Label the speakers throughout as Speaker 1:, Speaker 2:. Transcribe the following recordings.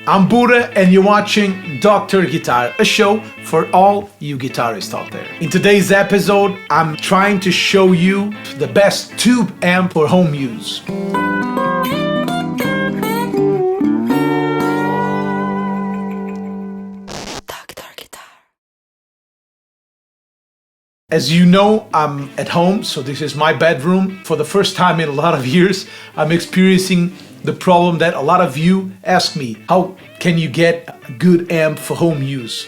Speaker 1: I'm Budda and you're watching Dr. Guitar, a show for all you guitarists out there. In today's episode, I'm trying to show you the best tube amp for home use. As you know, I'm at home, so this is my bedroom. For the first time in a lot of years, I'm experiencing the problem that a lot of you ask me. How can you get a good amp for home use?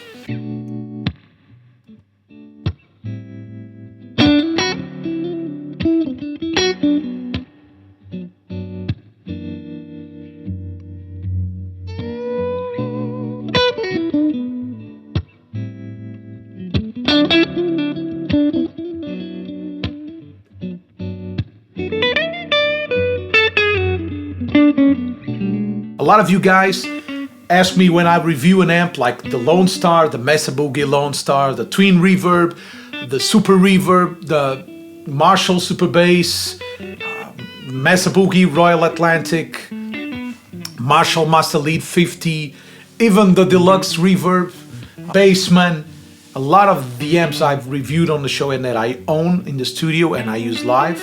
Speaker 1: A lot of you guys ask me when I review an amp like the Lone Star, the Mesa Boogie Lone Star, the Twin Reverb, the Super Reverb, the Marshall Super Bass, Mesa Boogie Royal Atlantic, Marshall Master Lead 50, even the Deluxe Reverb, Bassman. A lot of the amps I've reviewed on the show and that I own in the studio and I use live,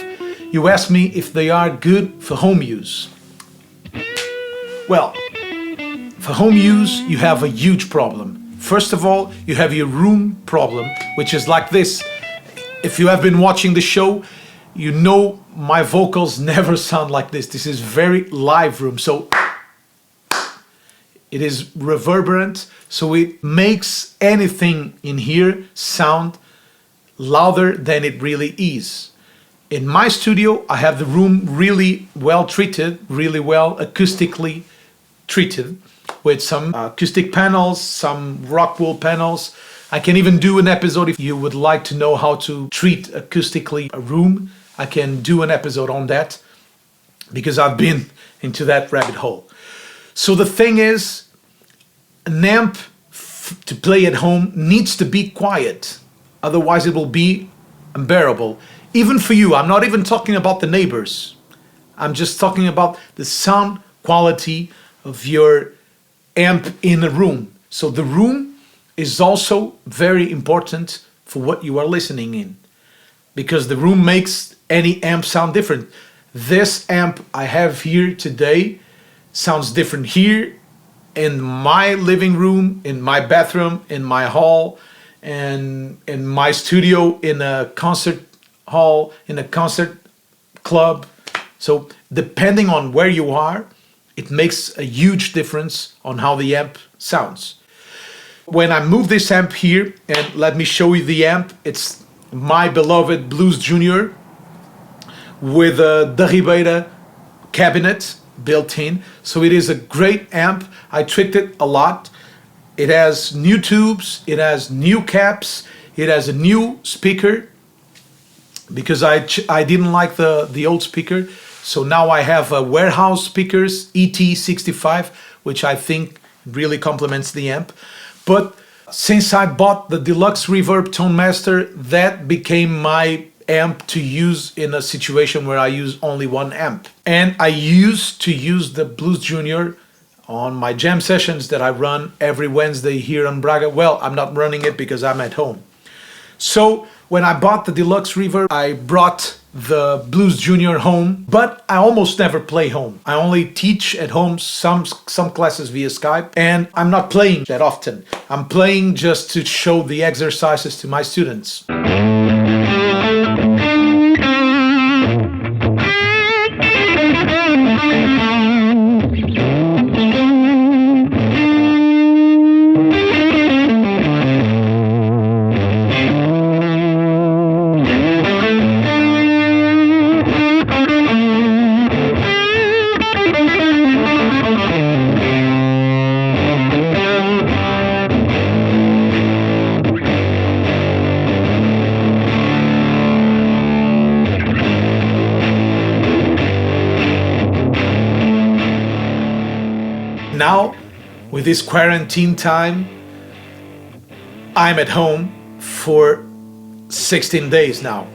Speaker 1: you ask me if they are good for home use. Well, for home use, you have a huge problem. First of all, you have your room problem, which is like this. If you have been watching the show, you know my vocals never sound like this. This is very live room, so it is reverberant, so it makes anything in here sound louder than it really is. In my studio, I have the room really well treated, really well acoustically treated, with some acoustic panels, some rock wool panels. I can even do an episode if you would like to know how to treat acoustically a room. I can do an episode on that because I've been into that rabbit hole. So the thing is, an amp to play at home needs to be quiet, otherwise it will be unbearable. Even for you. I'm not even talking about the neighbors. I'm just talking about the sound quality of your amp in a room. So the room is also very important for what you are listening in, because the room makes any amp sound different. This amp I have here today sounds different here in my living room, in my bathroom, in my hall, and in my studio, in a concert hall, in a concert club. So depending on where you are, it makes a huge difference on how the amp sounds. When I move this amp here, and let me show you the amp, it's my beloved Blues Junior with a De Ribeira cabinet built in. So it is a great amp. I tweaked it a lot. It has new tubes, it has new caps, it has a new speaker, because I didn't like the old speaker. So now I have warehouse speakers, ET65, which I think really complements the amp. But since I bought the Deluxe Reverb Tone Master, that became my amp to use in a situation where I use only one amp. And I used to use the Blues Junior on my jam sessions that I run every Wednesday here in Braga. Well, I'm not running it because I'm at home. So when I bought the Deluxe Reverb, I brought the Blues Junior home, but I almost never play home. I only teach at home some classes via Skype, and I'm not playing that often. I'm playing just to show the exercises to my students. Now, with this quarantine time, I'm at home for 16 days now.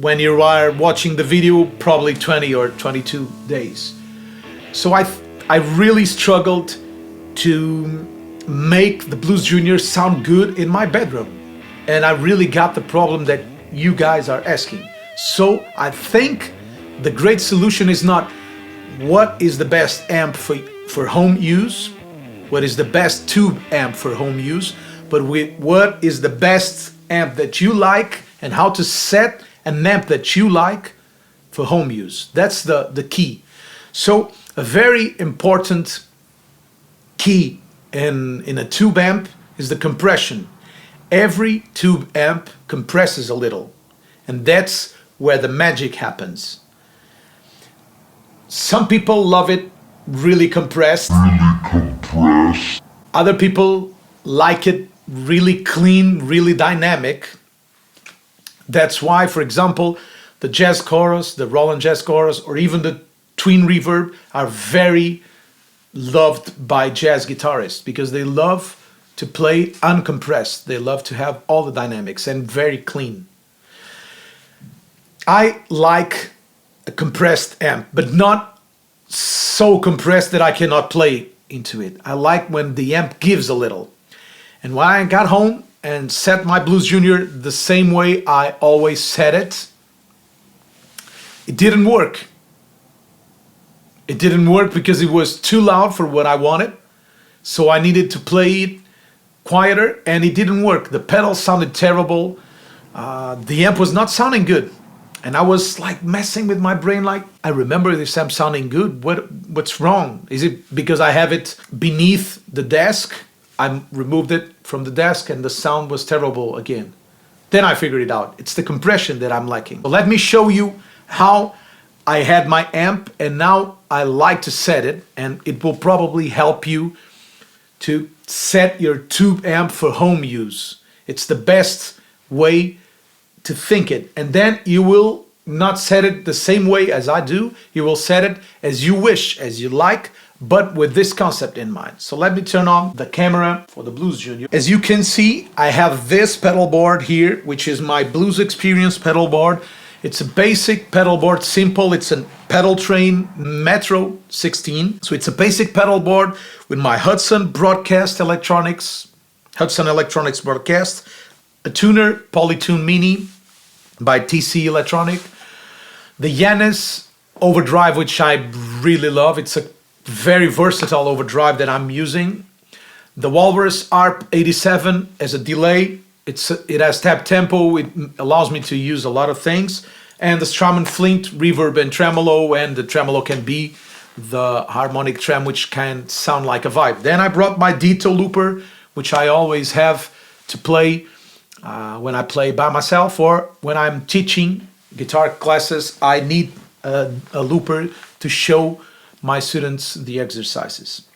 Speaker 1: When you are watching the video, probably 20 or 22 days. So I really struggled to make the Blues Junior sound good in my bedroom. And I really got the problem that you guys are asking. So I think the great solution is not what is the best amp for home use, what is the best tube amp for home use, but what is the best amp that you like and how to set an amp that you like for home use. That's the key. So a very important key in a tube amp is the compression. Every tube amp compresses a little, and that's where the magic happens. Some people love it really compressed. Other people like it really clean, really dynamic. That's why, for example, the jazz chorus, the Roland jazz chorus, or even the twin reverb are very loved by jazz guitarists because they love to play uncompressed. They love to have all the dynamics and very clean. I like a compressed amp, but not so compressed that I cannot play into it. I like when the amp gives a little. And when I got home and set my Blues Junior the same way I always set it, it didn't work. It didn't work because it was too loud for what I wanted. So I needed to play it quieter, and it didn't work. The pedals sounded terrible. The amp was not sounding good. And I was like messing with my brain, like, I remember this amp sounding good. What's wrong? Is it because I have it beneath the desk? I removed it from the desk and the sound was terrible again. Then I figured it out. It's the compression that I'm lacking. So let me show you how I had my amp and now I like to set it, and it will probably help you to set your tube amp for home use. It's the best way to think it. And then you will not set it the same way as I do. You will set it as you wish, as you like, but with this concept in mind. So let me turn on the camera for the Blues Junior. As you can see, I have this pedal board here, which is my Blues Experience pedal board. It's a basic pedal board, simple. It's a pedal train Metro 16. So it's a basic pedal board with my Hudson Electronics broadcast, a tuner, Polytune Mini by TC Electronic, the Guedes overdrive, which I really love. It's a very versatile overdrive that I'm using. The Walrus ARP 87 as a delay. It has tap tempo. It allows me to use a lot of things. And the Straumann Flint reverb and tremolo, and the tremolo can be the harmonic trem, which can sound like a vibe. Then I brought my Ditto looper, which I always have to play when I play by myself or when I'm teaching guitar classes. I need a looper to show my students the exercises.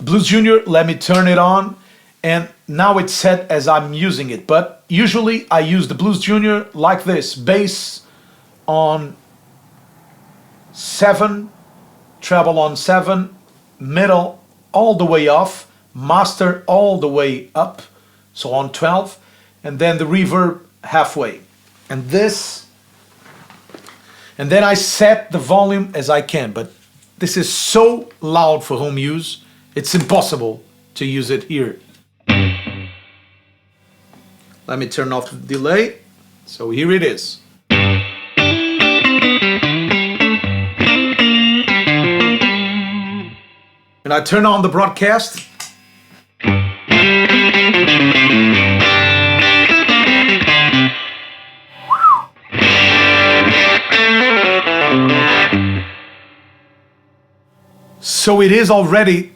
Speaker 1: Blues Junior, let me turn it on, and now it's set as I'm using it. But usually I use the Blues Junior like this: bass on 7, treble on 7, middle all the way off, master all the way up, so on 12, and then the reverb halfway. And then I set the volume as I can, but this is so loud for home use, it's impossible to use it here. Let me turn off the delay. So here it is. And I turn on the broadcast. So it is already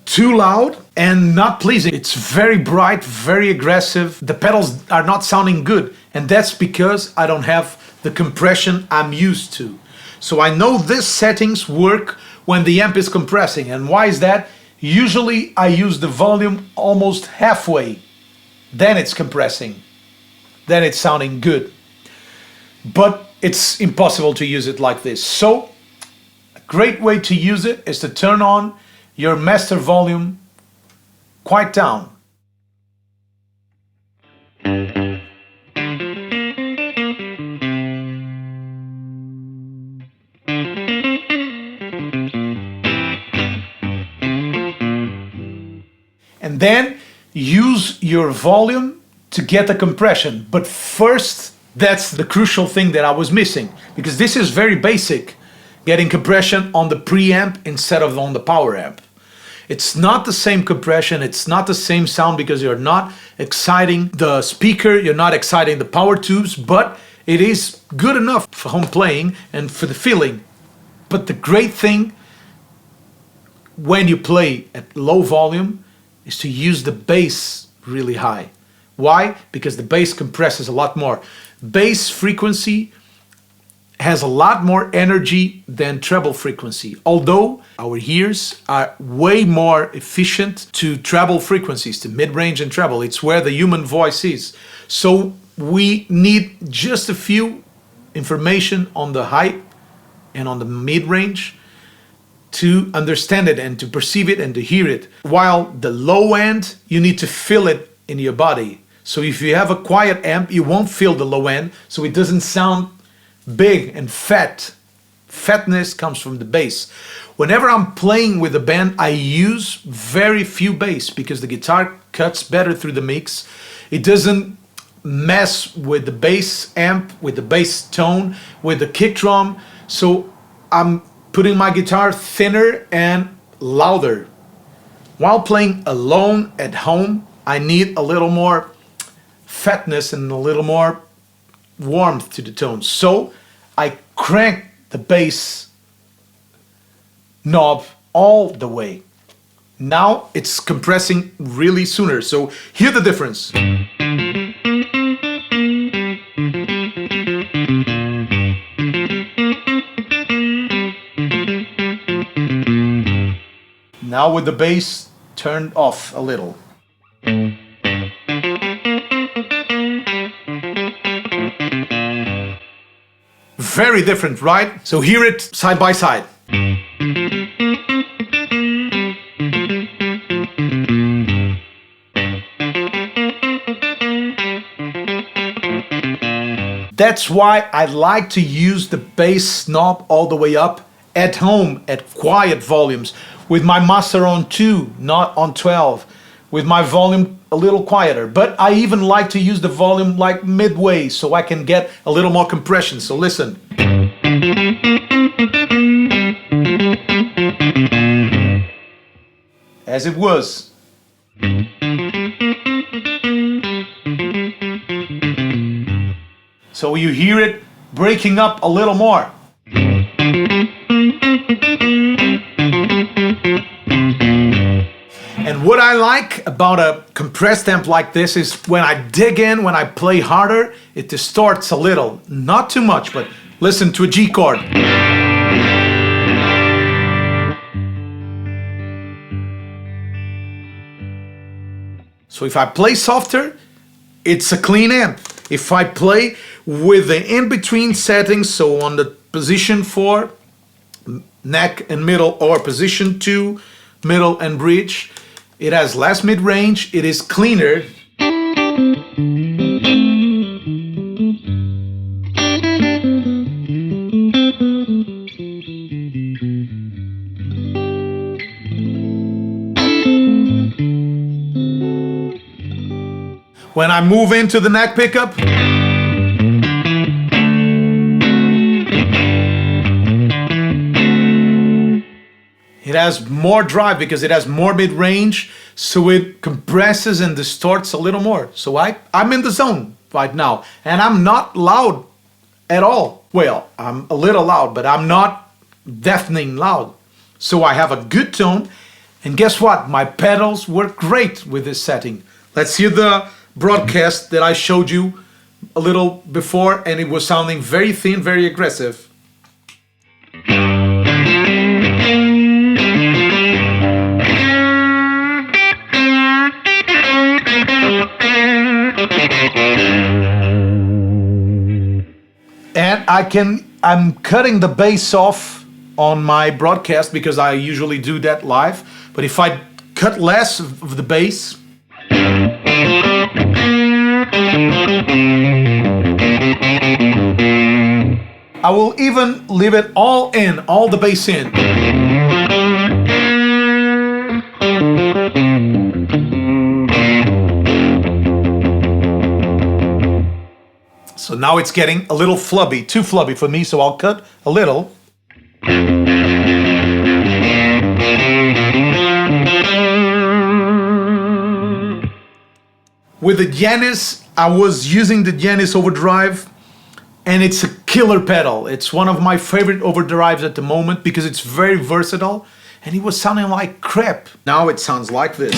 Speaker 1: too loud and not pleasing. It's very bright, very aggressive. The pedals are not sounding good, and that's because I don't have the compression I'm used to. So I know these settings work when the amp is compressing. And why is that? Usually I use the volume almost halfway, then it's compressing, then it's sounding good. But it's impossible to use it like this. So a great way to use it is to turn on your master volume quite down. and then use your volume to get the compression. But first, that's the crucial thing that I was missing, because this is very basic, getting compression on the preamp instead of on the power amp. It's not the same compression, it's not the same sound, because you're not exciting the speaker, you're not exciting the power tubes, but it is good enough for home playing and for the feeling. But the great thing when you play at low volume is to use the bass really high. Why? Because the bass compresses a lot more. Bass frequency has a lot more energy than treble frequency, although our ears are way more efficient to treble frequencies, to mid-range and treble. It's where the human voice is. So we need just a few information on the high and on the mid-range to understand it and to perceive it and to hear it. While the low end, you need to feel it in your body. So if you have a quiet amp, you won't feel the low end, so it doesn't sound big and fat. Fatness comes from the bass. Whenever I'm playing with a band, I use very few bass because the guitar cuts better through the mix. It doesn't mess with the bass amp, with the bass tone, with the kick drum. So I'm putting my guitar thinner and louder. While playing alone at home, I need a little more fatness and a little more warmth to the tone. So I crank the bass knob all the way. Now it's compressing really sooner. So hear the difference. Now with the bass turned off a little. Very different, right? So hear it side by side. That's why I like to use the bass knob all the way up at home at quiet volumes, with my master on 2, not on 12, with my volume a little quieter. But I even like to use the volume like midway so I can get a little more compression. So listen. As it was. So you hear it breaking up a little more. And what I like about a compressed amp like this is when I dig in, when I play harder, it distorts a little. Not too much, but listen to a G chord. So if I play softer, it's a clean amp. If I play with the in-between settings, so on the position 4, neck and middle, or position 2, middle and bridge, it has less mid-range, it is cleaner. When I move into the neck pickup, it has more drive because it has more mid-range, so it compresses and distorts a little more. So I'm in the zone right now, and I'm not loud at all. Well, I'm a little loud, but I'm not deafening loud. So I have a good tone, and guess what? My pedals work great with this setting. Let's hear the broadcast that I showed you a little before, and it was sounding very thin, very aggressive. And I'm cutting the bass off on my broadcast because I usually do that live. But if I cut less of the bass, I will even leave it all in, all the bass in. So now it's getting a little flubby, too flubby for me, so I'll cut a little. With the Guedes, I was using the Guedes overdrive, and it's a killer pedal. It's one of my favorite overdrives at the moment because it's very versatile, and it was sounding like crap. Now it sounds like this.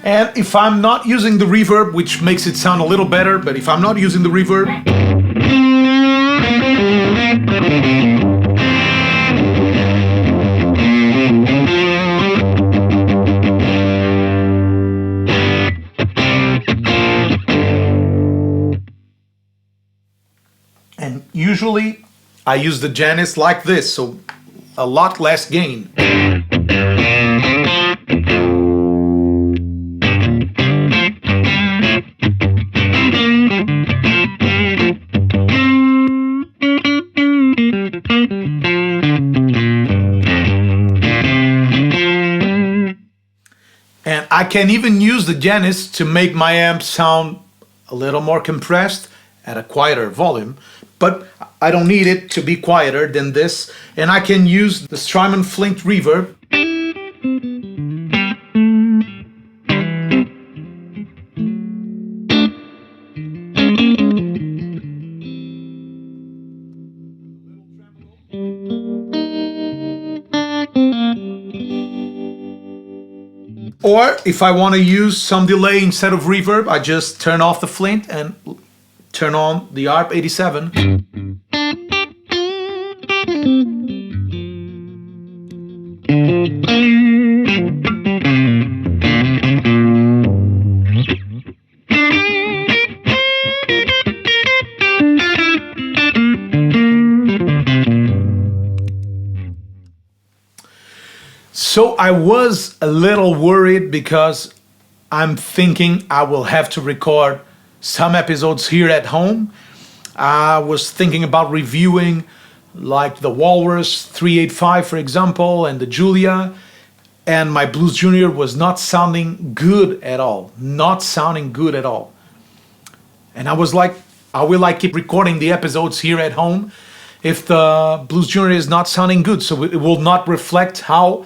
Speaker 1: And if I'm not using the reverb, which makes it sound a little better, but if I'm not using the reverb, and usually I use the Guedes like this, so a lot less gain. And I can even use the Guedes to make my amp sound a little more compressed at a quieter volume, but I don't need it to be quieter than this, and I can use the Strymon Flint reverb. Or if I want to use some delay instead of reverb, I just turn off the Flint and turn on the ARP 87. So I was a little worried because I'm thinking I will have to record some episodes here at home. I was thinking about reviewing like the Walrus 385, for example, and the Julia, and my Blues Junior was not sounding good at all. Not sounding good at all. And I was like, will I keep recording the episodes here at home if the Blues Junior is not sounding good? So it will not reflect how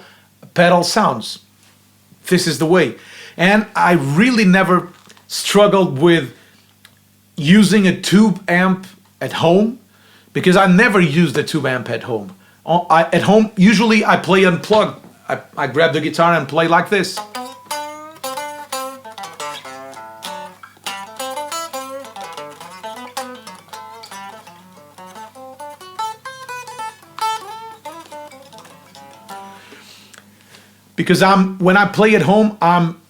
Speaker 1: pedal sounds. This is the way. And I really never struggled with using a tube amp at home because I never used a tube amp at home. At home, usually I play unplugged. I grab the guitar and play like this. Because when I play at home, I'm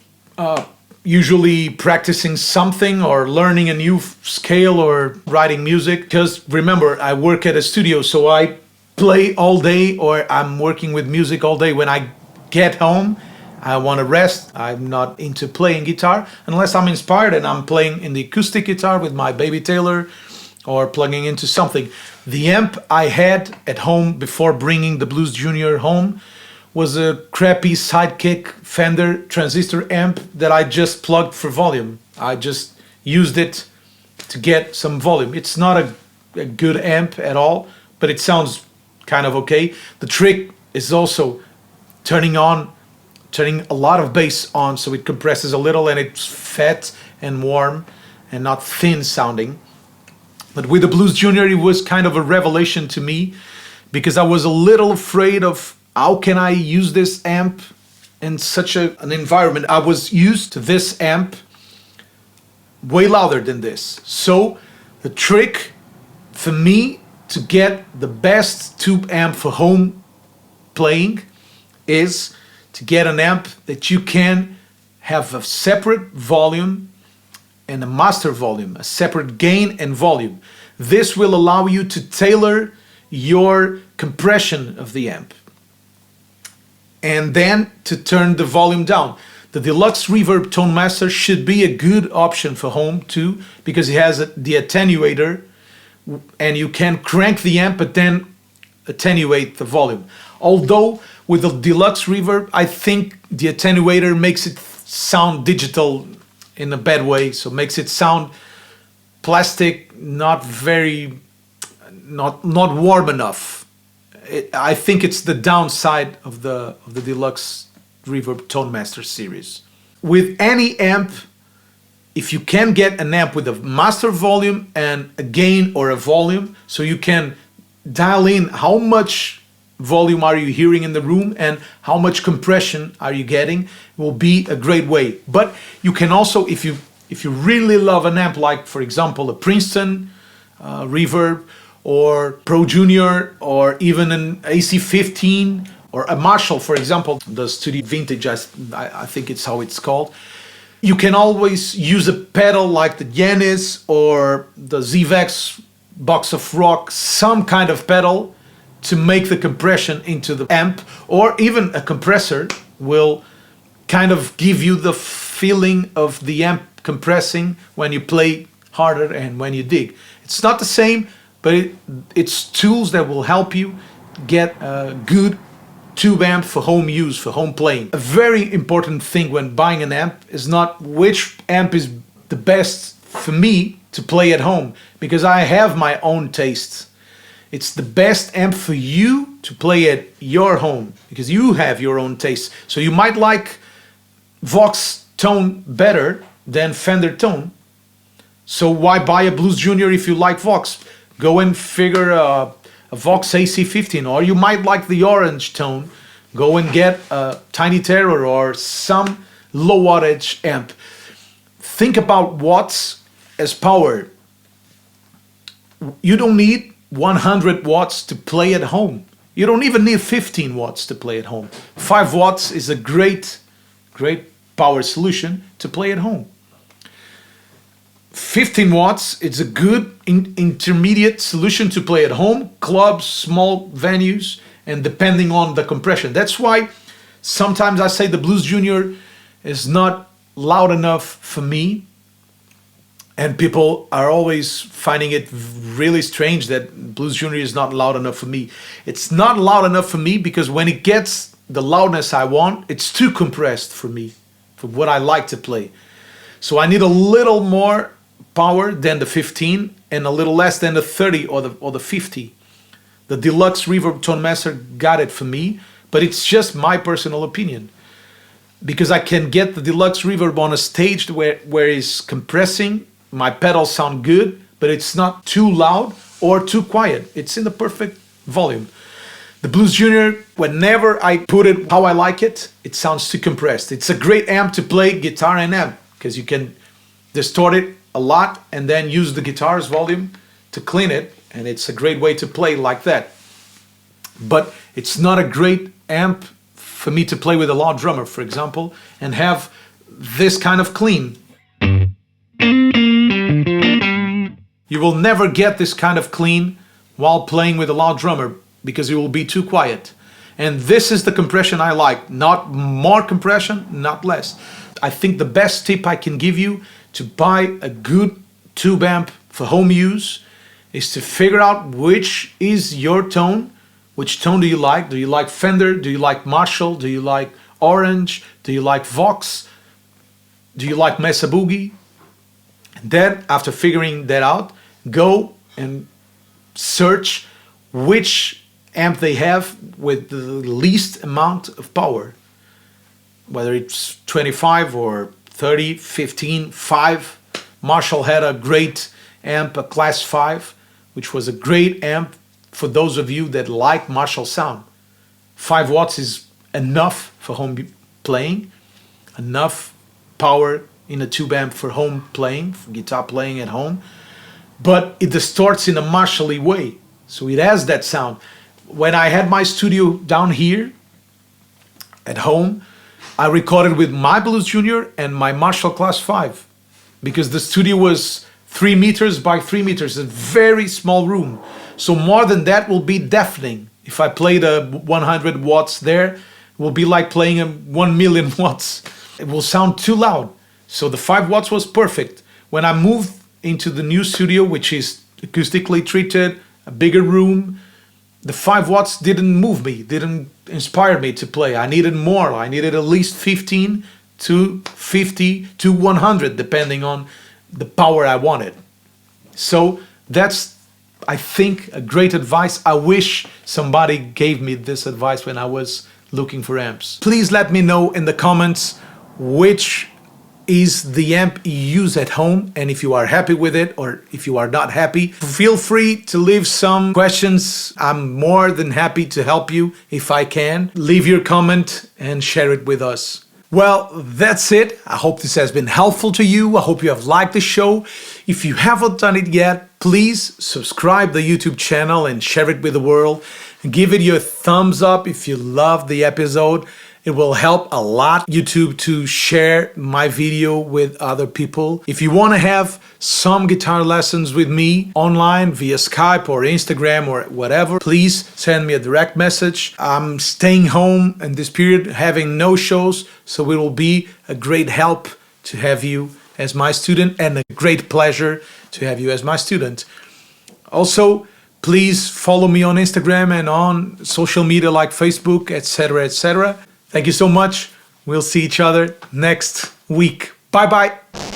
Speaker 1: usually practicing something or learning a new scale or writing music. Because remember, I work at a studio, so I play all day or I'm working with music all day. When I get home, I want to rest. I'm not into playing guitar unless I'm inspired and I'm playing in the acoustic guitar with my Baby Taylor or plugging into something. The amp I had at home before bringing the Blues Junior home was a crappy Sidekick Fender transistor amp that I just plugged for volume. I just used it to get some volume. It's not a good amp at all, but it sounds kind of okay. The trick is also turning a lot of bass on so it compresses a little and it's fat and warm and not thin sounding. But with the Blues Junior, it was kind of a revelation to me because I was a little afraid of how can I use this amp in such an environment. I was used to this amp way louder than this. So the trick for me to get the best tube amp for home playing is to get an amp that you can have a separate volume and a master volume, a separate gain and volume. This will allow you to tailor your compression of the amp. And then to turn the volume down. The Deluxe Reverb Tone Master should be a good option for home too, because it has the attenuator, and you can crank the amp but then attenuate the volume. Although with the Deluxe Reverb, I think the attenuator makes it sound digital in a bad way, so makes it sound plastic, not warm enough. I think it's the downside of the Deluxe Reverb Tone Master series. With any amp, if you can get an amp with a master volume and a gain or a volume, so you can dial in how much volume are you hearing in the room and how much compression are you getting, it will be a great way. But you can also, if you really love an amp, like for example a Princeton Reverb or Pro Junior, or even an AC15 or a Marshall, for example, the Studio Vintage, I think it's how it's called. You can always use a pedal like the Guedes or the ZVEX Box of Rock, some kind of pedal to make the compression into the amp, or even a compressor will kind of give you the feeling of the amp compressing when you play harder and when you dig. It's not the same, but it's tools that will help you get a good tube amp for home use, for home playing. A very important thing when buying an amp is not which amp is the best for me to play at home, because I have my own tastes. It's the best amp for you to play at your home, because you have your own taste. So you might like Vox Tone better than Fender Tone. So why buy a Blues Junior if you like Vox? Go and figure a Vox AC15, or you might like the Orange Tone. Go and get a Tiny Terror or some low wattage amp. Think about watts as power. You don't need 100 watts to play at home. You don't even need 15 watts to play at home. 5 watts is a great power solution to play at home. 15 watts, it's a good intermediate solution to play at home, clubs, small venues, and depending on the compression. That's why sometimes I say the Blues Junior is not loud enough for me, and people are always finding it really strange that Blues Junior is not loud enough for me. It's not loud enough for me because when it gets the loudness I want, it's too compressed for me, for what I like to play. So I need a little more power than the 15 and a little less than the 30 or the 50. The Deluxe Reverb Tone Master got it for me, but it's just my personal opinion, because I can get the Deluxe Reverb on a stage where it's compressing, my pedals sound good, but it's not too loud or too quiet. It's in the perfect volume. The Blues Junior, whenever I put it how I like it, it sounds too compressed. It's a great amp to play guitar and amp, because you can distort it a lot and then use the guitar's volume to clean it, and it's a great way to play like that. But it's not a great amp for me to play with a loud drummer, for example, and have this kind of clean. You will never get this kind of clean while playing with a loud drummer, because it will be too quiet. And this is the compression I like, not more compression, not less. I think the best tip I can give you to buy a good tube amp for home use is to figure out which is your tone. Which tone do you like? Do you like Fender? Do you like Marshall? Do you like Orange? Do you like Vox? Do you like Mesa Boogie? And then, after figuring that out, go and search which amp they have with the least amount of power. Whether it's 25 or 30, 15, 5. Marshall had a great amp, a Class 5, which was a great amp for those of you that like Marshall sound. 5 watts is enough for home playing, enough power in a tube amp for home playing, for guitar playing at home, but it distorts in a Marshall-y way, so it has that sound. When I had my studio down here at home, I recorded with my Blues Junior and my Marshall Class 5, because the studio was 3 meters by 3 meters, a very small room. So more than that will be deafening If I played a 100 watts there, it will be like playing a 1 million watts. It will sound too loud. So the 5 watts was perfect. When I moved into the new studio, which is acoustically treated, a bigger room, the 5 watts didn't move me, didn't inspire me to play. I needed more. I needed at least 15 to 50 to 100, depending on the power I wanted. So that's, I think, a great advice. I wish somebody gave me this advice when I was looking for amps. Please let me know in the comments which is the amp you use at home, and if you are happy with it or if you are not happy. Feel free to leave some questions. I'm more than happy to help you if I can. Leave your comment and share it with us. Well, that's it. I hope this has been helpful to you. I hope you have liked the show. If you haven't done it yet, please subscribe the YouTube channel and share it with the world. Give it your thumbs up if you loved the episode. It will help a lot YouTube to share my video with other people. If you want to have some guitar lessons with me online via Skype or Instagram or whatever, please send me a direct message. I'm staying home in this period, having no shows, so it will be a great help to have you as my student and a great pleasure to have you as my student. Also, please follow me on Instagram and on social media like Facebook, etc., etc. Thank you so much. We'll see each other next week. Bye-bye.